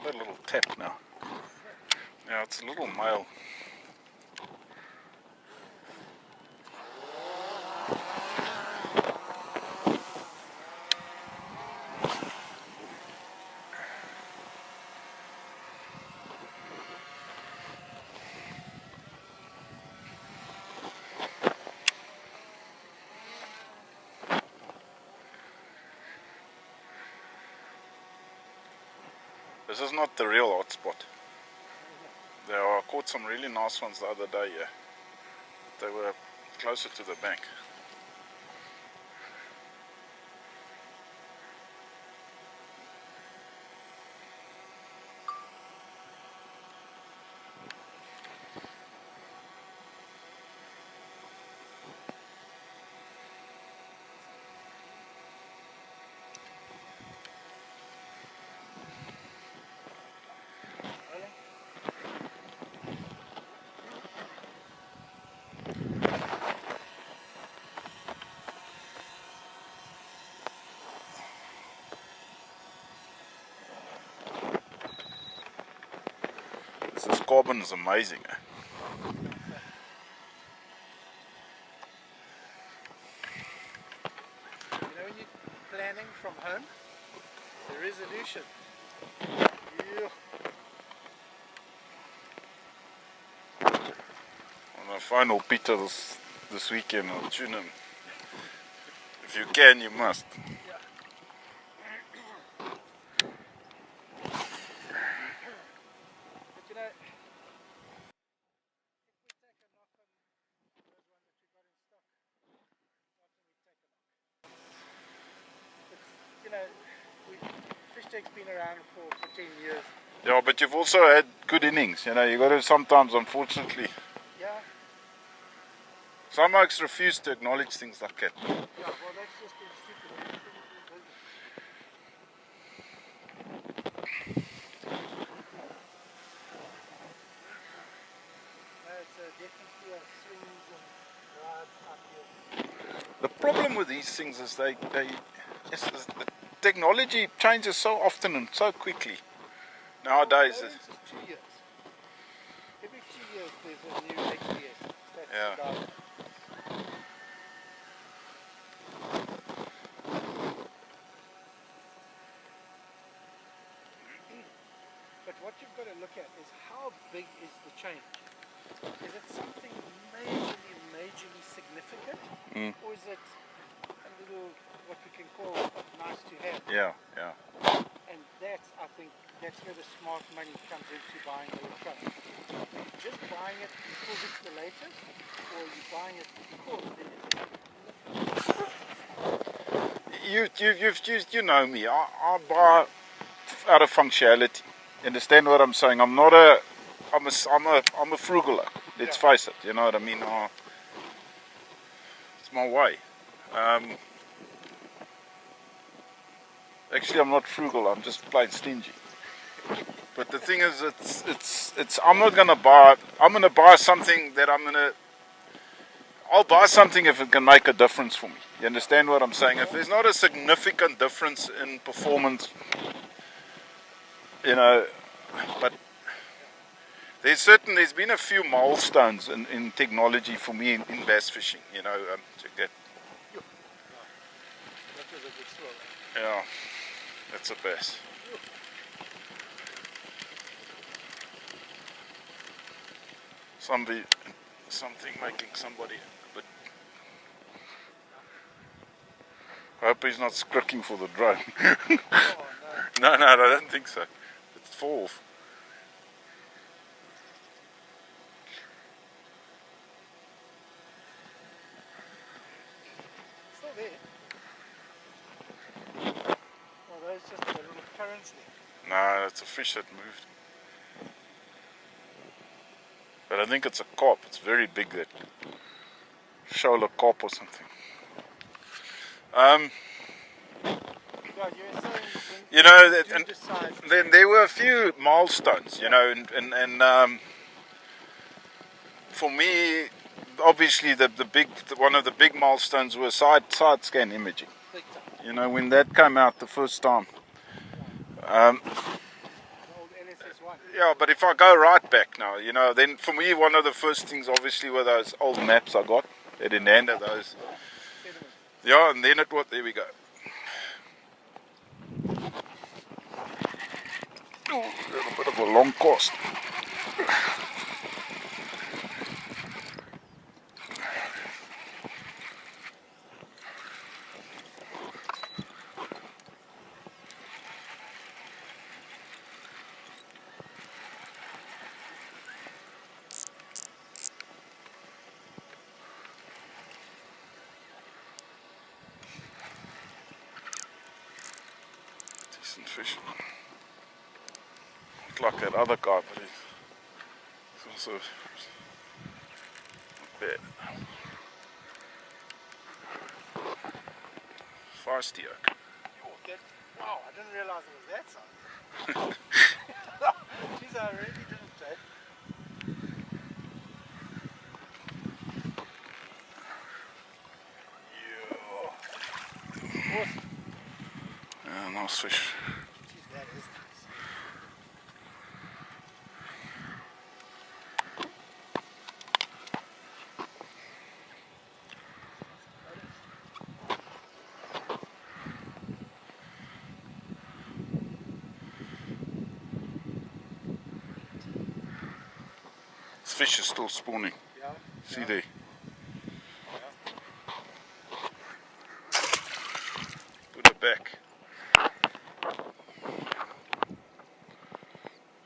that little tap now. Yeah, it's a little male. This is not the real hotspot. I caught some really nice ones the other day, yeah. They were closer to the bank. This carbon is amazing, eh? You know, when you're planning from home, the resolution. Yeah. I'm gonna find old Peter this weekend. I'll tune him. If you can, you must. Yeah. But you know, if we take a knock on those ones that you got in stock, why don't we take a knock? It's, you know, fish tank's been around for 10 years. Yeah, but you've also had good innings. You know, you got to sometimes, unfortunately. Yeah. Some oaks refuse to acknowledge things like that. Yeah, well, that's just been stupid. It's definitely a swings and rides up here. The problem with these things is the technology changes so often and so quickly nowadays. Well, it's 2 years. Every 2 years there's a new XPS. That's Yeah. the dive. But what you've got to look at is how big is the change? Is it something majorly significant? Or is it a little, what we can call nice to have? Yeah, yeah. And that's, I think, that's where the smart money comes into buying electronics. You're just buying it because it's the latest, or you're buying it because You know me. I buy out of functionality. You understand what I'm saying? I'm a frugaler. Let's face it. You know what I mean? It's my way. Actually, I'm not frugal. I'm just plain stingy. But the thing is, I'm not gonna buy. I'm gonna buy something that I'll buy something if it can make a difference for me. You understand what I'm saying? If there's not a significant difference in performance, you know, but there's been a few milestones in technology for me in bass fishing. You know, check that. That was a good story. Yeah, that's a bass. Something making somebody a bit. I hope he's not scricking for the drone. Oh, No, I don't think so. It's fall off. Still there. Oh, those just the little currents there. No, it's a fish that moved. But I think it's a carp. It's very big, that shoulder carp or something. Yeah, you were saying You know, decide. then there were a few milestones, you know, and for me, obviously one of the big milestones was side scan imaging. Big time. You know, when that came out the first time. The old Yeah, but if I go right back now, you know, then for me one of the first things obviously were those old maps I got at in hand of those. Sediment. Yeah, and then it was, there we go. Oh, a little bit of a long cast. Decent fish. Not like that other guy, but he's also not bad. Feisty oak. Wow, I didn't realize it was that size. Jeez, I really didn't, Jay. Awesome. Yeah, nice fish. Jeez, that is nice. This fish is still spawning. Yeah. See there. Put it back.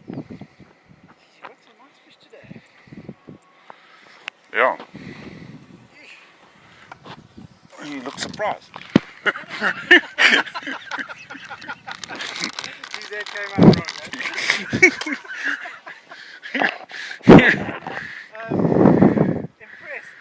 Jeez, you got some nice fish today. Yeah. You look surprised. Jeez, that came out wrong, impressed.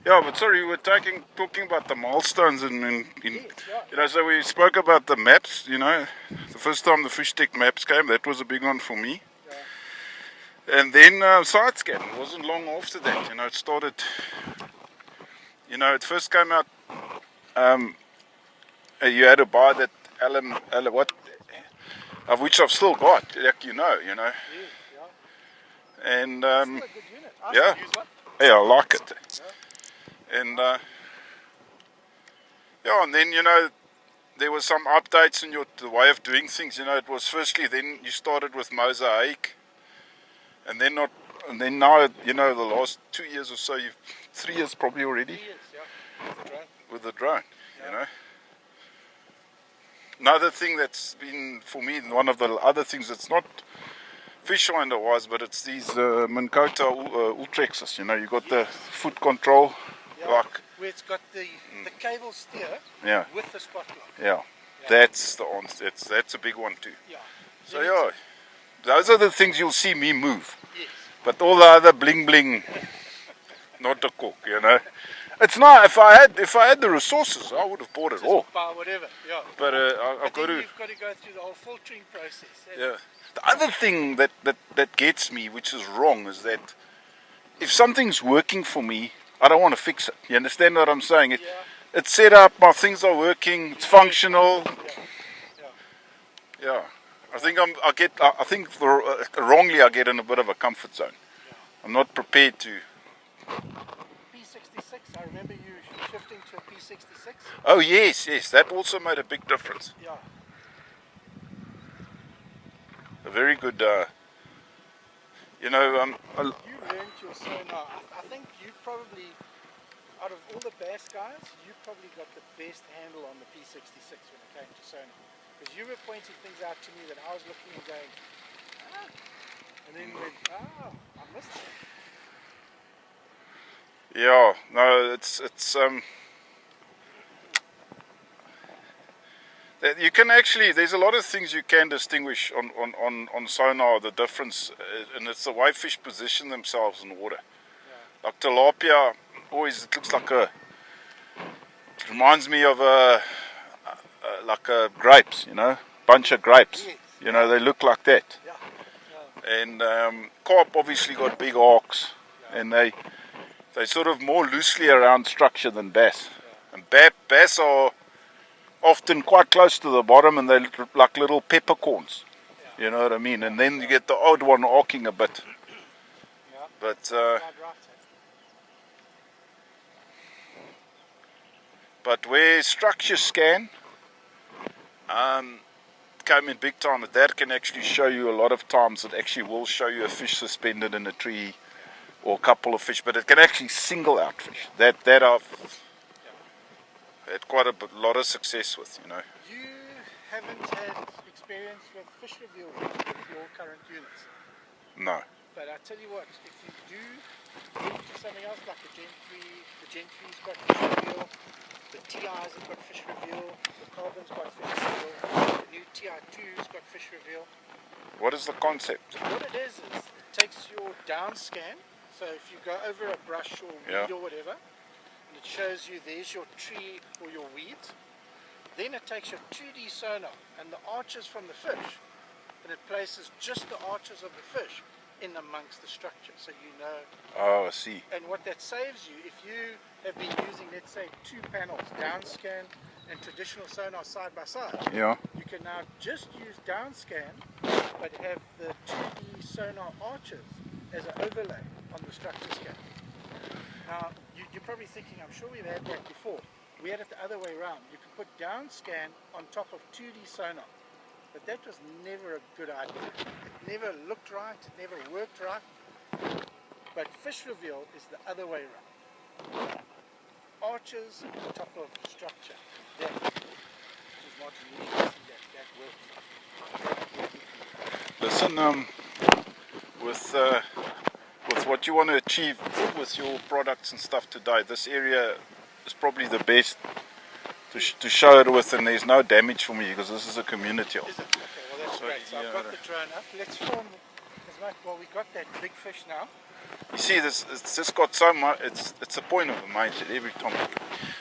Yeah, but sorry, we were talking about the milestones in Yes, yeah. you know, so we spoke about the maps, you know. The first time the fish stick maps came, that was a big one for me. Yeah. And then side scan, it wasn't long after that, you know, it started, you know, it first came out, you had to buy that what, of which I've still got, like you know. Yes, yeah. And Still a good unit. I yeah. still use one. yeah, I like it. Yeah. And yeah, and then, you know, there was some updates in the way of doing things. You know, it was firstly, then you started with mosaic, and then now, you know, the last 2 years or so, 3 years probably already 3 years, yeah. With the drone. with the drone. Yeah. You know, another thing that's been for me, one of the other things that's not fish finder wise, but it's these Minkota Ultrexes. You know, you got the foot control, Yeah. like Where it's got the cable steer yeah, with the spotlight. yeah. That's the answer. That's a big one too. Yeah. So yeah, those are the things you'll see me move. Yes. But all the other bling bling, not a cook, you know. It's not. If I had the resources, I would have bought it Just all. buy whatever, yeah. But I've got to. You've got to go through the whole filtering process. Yeah. The other thing that gets me, which is wrong, is that if something's working for me, I don't want to fix it. You understand what I'm saying? It's set up. My things are working. It's functional. Yeah. I think wrongly I get in a bit of a comfort zone. I'm not prepared to. P66, I remember you shifting to a P66. Oh yes, that also made a big difference. Yeah. A very good, you know, You learned your sonar. I think you probably, out of all the bass guys, you probably got the best handle on the P66 when it came to sonar. Because you were pointing things out to me that I was looking and going, and then went, I missed it. yeah, no, it's you can actually, there's a lot of things you can distinguish on sonar, the difference, and it's the way fish position themselves in water. Yeah. Like tilapia, always it looks like it reminds me of like grapes, you know, bunch of grapes. Yes. You know, they look like that. Yeah. And carp obviously got big arcs, and they sort of more loosely around structure than bass. And bass are often quite close to the bottom, and they're like little peppercorns. You know what I mean? And then you get the odd one arcing a bit. Yeah. But Right, but where structure scan came in big time, that can actually show you a lot of times. It actually will show you a fish suspended in a tree or a couple of fish, but it can actually single out fish. That I've had quite a lot of success with, you know. You haven't had experience with fish reveal with your current units. No. But I tell you what, if you do get into something else like the Gen 3's got fish reveal, the TI's have got fish reveal, the Carbon's got fish reveal, the new TI2's got fish reveal. What is the concept? What it is it takes your down scan, so if you go over a brush or weed or whatever, and it shows you there's your tree or your weeds, then it takes your 2D sonar and the arches from the fish, and it places just the arches of the fish in amongst the structure, so you know. Oh, I see. And what that saves you, if you have been using, let's say, 2 panels, down scan and traditional sonar side by side, Yeah. you can now just use down scan, but have the 2D sonar arches as an overlay on the structure scan. Now, you're probably thinking, I'm sure we've had that before. We had it the other way around. You could put down scan on top of 2D sonar. But that was never a good idea. It never looked right, it never worked right. But fish reveal is the other way around. Arches on top of structure. That is not really that works. Listen, with what you want to achieve with your products and stuff today, this area is probably the best to show it with, and there's no damage for me because this is a community. Is it? Okay, well that's great. So I've got the drone up. Let's film as much. Well, we got that big fish now. You see, it's just got so much. It's a point of amazement every time,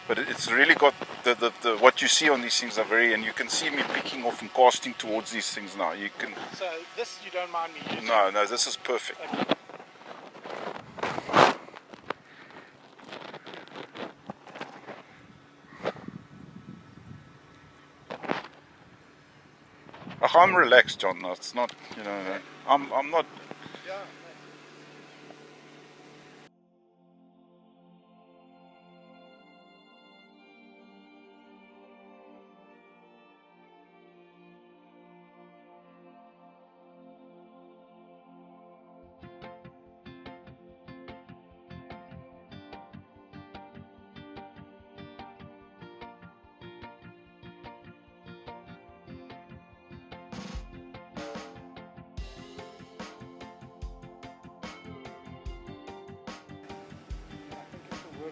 but it's really got the what you see on these things are very, and you can see me picking off and casting towards these things now. You can. So this you don't mind me using? No, this is perfect. Okay. I'm relaxed, John. No, it's not, you know, I'm not. Yeah.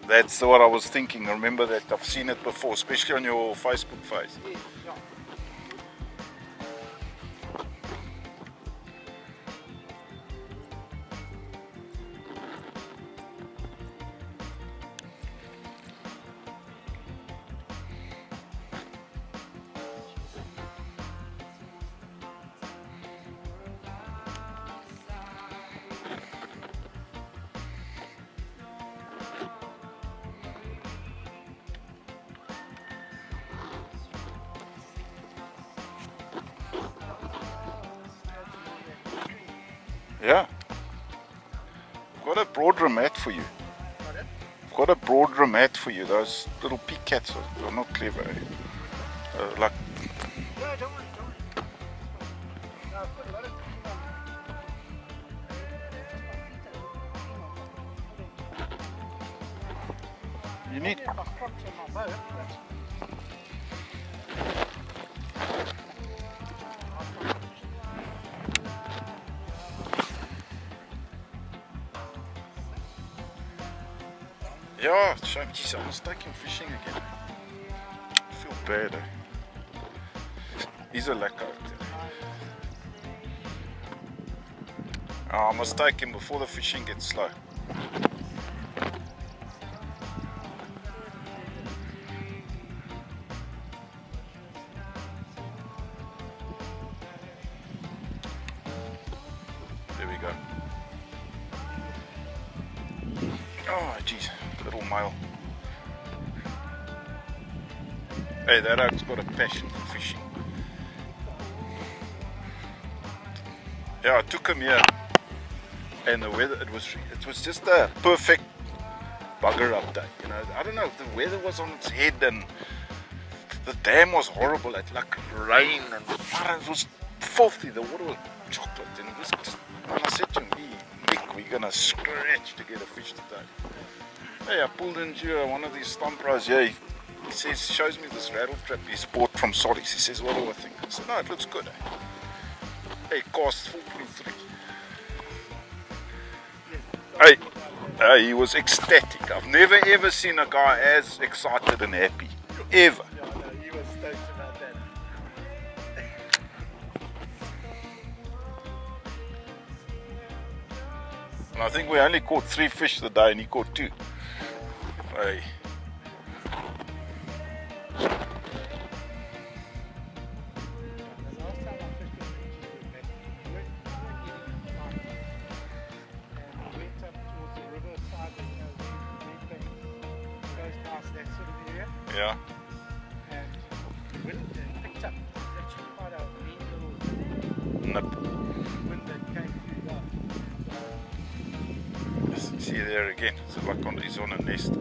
That's what I was thinking. Remember that I've seen it before, especially on your Facebook page. Yeah. Yeah. I've got a broader mat for you. Pardon? I've got a broader mat for you. Those little pig cats are not clever. Like. No, don't worry. No, I've put a lot of cream on. You need. I have my crocs on my boat. Yeah, geez, I was taking fishing again. I feel bad. He's a lekker. I must take him before the fishing gets slow. There we go. Oh, geez, little male. Hey, that oak's got a passion for fishing. Yeah, I took him here, and the weather, it was just a perfect bugger up day. You know, I don't know, the weather was on its head, and the dam was horrible. It like rain, and it was filthy. The water was chocolate, and it was just. And I said to him, "Hey, Nick, we're gonna scratch to get a fish today." Hey, I pulled into one of these stompers here. He says, shows me this rattle trap he's bought from Solis. He says, "What do I think?" I said, "No, it looks good." Hey, cost 4.3. Hey, he was ecstatic. I've never ever seen a guy as excited and happy. Ever. Yeah, no, he was stoked about that. And I think we only caught 3 fish today and he caught 2. Hey. The last time I fished with Richie, we weren't getting a fight. And we went up towards the river side, goes past that sort of area. Yeah. And wind picked up. It was actually quite a mean little Nip. wind that came through there. See there again. It's like he's on a nest.